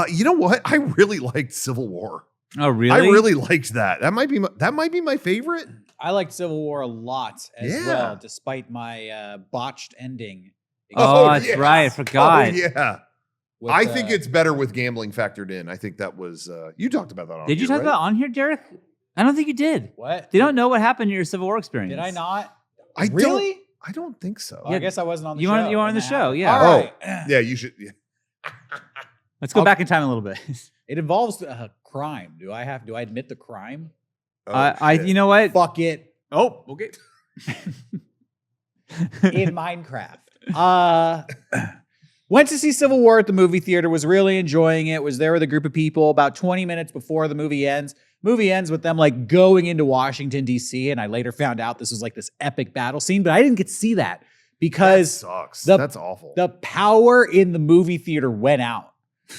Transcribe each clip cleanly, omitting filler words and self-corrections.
You know what? I really liked Civil War. Oh, really? I really liked that. That might be my favorite. I liked Civil War a lot as Yeah. well, despite my botched ending. Oh, that's yes. right. I forgot. Oh, yeah. with, I think it's better with gambling factored in. I think that was you talked about that on Did you here, talk right? about on here, Derrick? I don't think you did. what? They don't know what happened in your Civil War experience. Did I not? I Really? I don't think so. Well, I guess I wasn't on the You show. weren't on the show, yeah. All right. Yeah, you should. Yeah. Let's go back in time a little bit. It involves a crime. Do I admit the crime? Oh, shit. You know what? Fuck it. Oh, okay. In Minecraft. Went to see Civil War at the movie theater, was really enjoying it, was there with a group of people about 20 minutes before the movie ends. Movie ends with them like going into Washington, D.C. And I later found out this was like this epic battle scene, but I didn't get to see that because that sucks. the- That's awful. the power in the movie theater went out.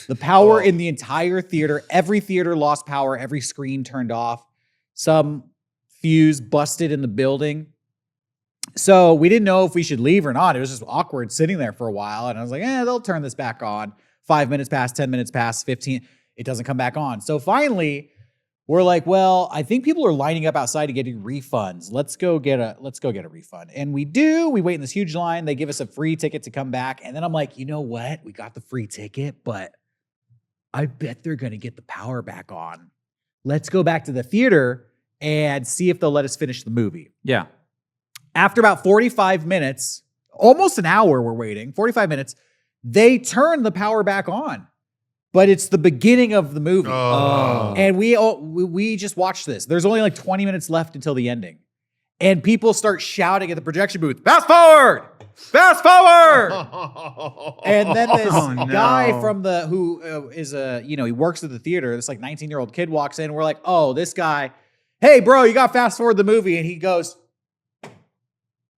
The power in the entire theater, every theater lost power, every screen turned off. Some fuse busted in the building. So we didn't know if we should leave or not. It was just awkward sitting there for a while. And I was like, they'll turn this back on. 5 minutes pass, 10 minutes pass, 15. It doesn't come back on. So finally, we're like, well, I think people are lining up outside to get refunds. Let's go get a refund. And we do. We wait in this huge line. They give us a free ticket to come back. And then I'm like, you know what? We got the free ticket, but I bet they're going to get the power back on. Let's go back to the theater and see if they'll let us finish the movie. Yeah. After about 45 minutes, almost an hour we're waiting, 45 minutes, they turn the power back on. But it's the beginning of the movie. Oh. And we just watched this. There's only like 20 minutes left until the ending. And people start shouting at the projection booth, fast forward! Fast forward! And then this guy from he works at the theater, this like 19-year-old kid walks in. And we're like, oh, this guy, hey, bro, you got to fast forward the movie. And he goes,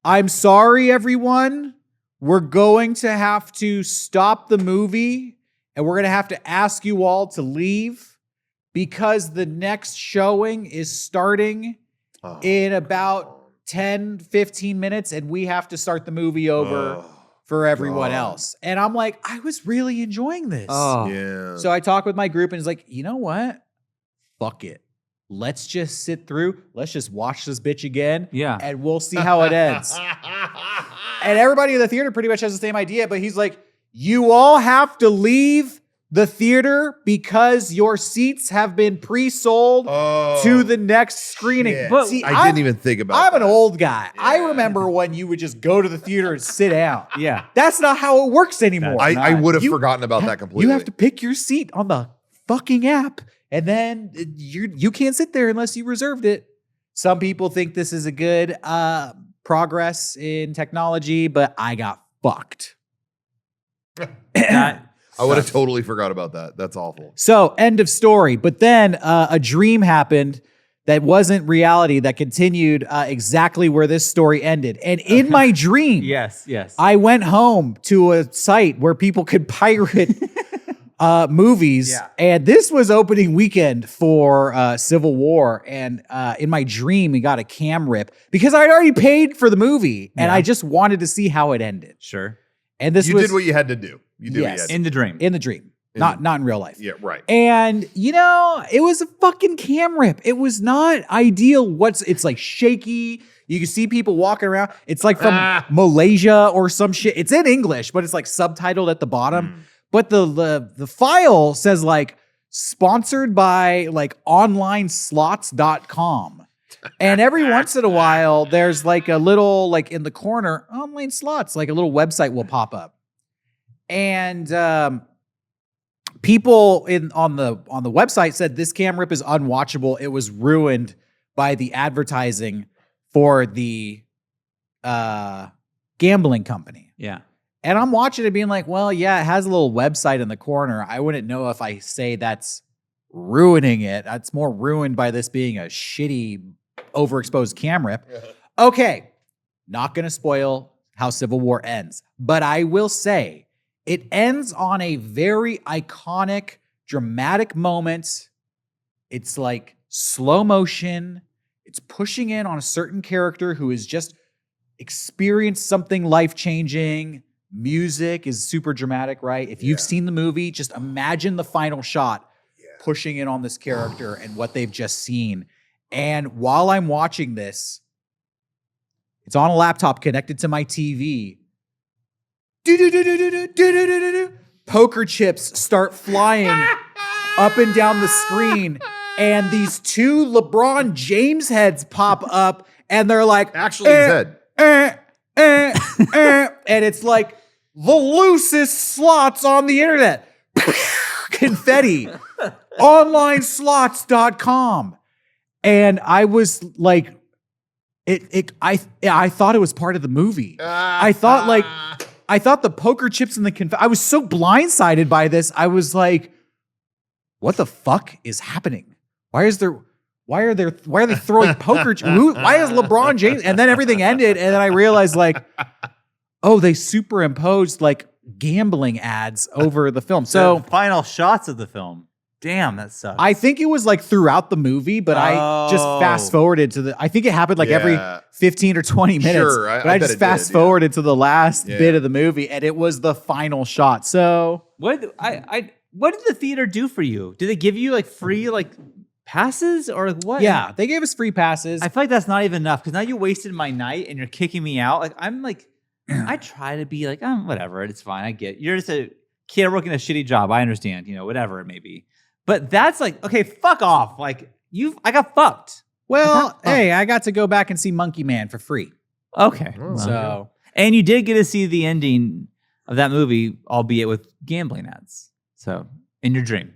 I'm sorry, everyone. We're going to have to stop the movie and we're going to have to ask you all to leave because the next showing is starting in about 10, 15 minutes and we have to start the movie over for everyone else. And I'm like, I was really enjoying this. Oh. Yeah. So I talked with my group and it's like, you know what? Fuck it. Let's just sit through. Let's just watch this bitch again. Yeah. And we'll see how it ends. And everybody in the theater pretty much has the same idea, but he's like, you all have to leave the theater because your seats have been pre-sold to the next screening. Shit. But see, I didn't even think about I'm that. an old guy. I remember when you would just go to the theater and sit down. Yeah. That's not how it works anymore. I would have You- forgotten about that completely. You have to pick your seat on the fucking app, and then you can't sit there unless you reserved it. Some people think this is a good progress in technology, but I got fucked. I would have totally forgot about that. That's awful. So, end of story. But then a dream happened that wasn't reality that continued exactly where this story ended. And in my dream, Yes. I went home to a site where people could pirate movies. Yeah. And this was opening weekend for Civil War. And in my dream, we got a cam rip because I'd already paid for the movie and Yeah. I just wanted to see how it ended. Sure. And this You was did what you had to do. You did what you Yes. had to In the dream. in the dream, not in real life. do. Yeah, right. And it was a fucking cam rip. It was not ideal. It's like shaky. You can see people walking around. It's like from Malaysia or some shit. It's in English, but it's like subtitled at the bottom. But the file says like sponsored by like onlineslots.com. And every once in a while, there's like a little, like in the corner, online slots, like a little website will pop up. And people on the website said this cam rip is unwatchable. It was ruined by the advertising for the gambling company. Yeah. And I'm watching it being like, well, yeah, it has a little website in the corner. I wouldn't know if I say that's ruining it. It's more ruined by this being a shitty, overexposed cam rip. Okay, not going to spoil how Civil War ends, but I will say it ends on a very iconic, dramatic moment. It's like slow motion. It's pushing in on a certain character who has just experienced something life-changing. Music is super dramatic, right? If you've seen the movie, just imagine the final shot pushing in on this character and what they've just seen. And while I'm watching this, it's on a laptop connected to my TV. Poker chips start flying up and down the screen. And these 2 LeBron James heads pop up and they're like, Actually, his head. and it's like the loosest slots on the internet. Confetti. Onlineslots.com. And I was like, I thought it was part of the movie. I thought the poker chips and the confetti. I was so blindsided by this. I was like, what the fuck is happening? Why are they throwing poker? Why is LeBron James? And then everything ended, and then I realized like, oh, they superimposed like gambling ads over the film. So The final shots of the film. Damn, that sucks. I think it was like throughout the movie, but I just fast forwarded to I think it happened like every 15 or 20 minutes. Sure, but I just fast forwarded to the last Yeah. bit of the movie, and it was the final shot. So what did the theater do for you? Did they give you like free like passes or what? yeah, they gave us free passes. I feel like that's not even enough because now you wasted my night and you're kicking me out. Like I'm like, I try to be like, whatever, it's fine. I get you're just a kid working a shitty job. I understand, whatever it may be. But that's like, okay, fuck off. Like I got fucked. well, hey, I got to go back and see Monkey Man for free. Okay. Oh, So And you did get to see the ending of that movie, albeit with gambling ads. So in your dream.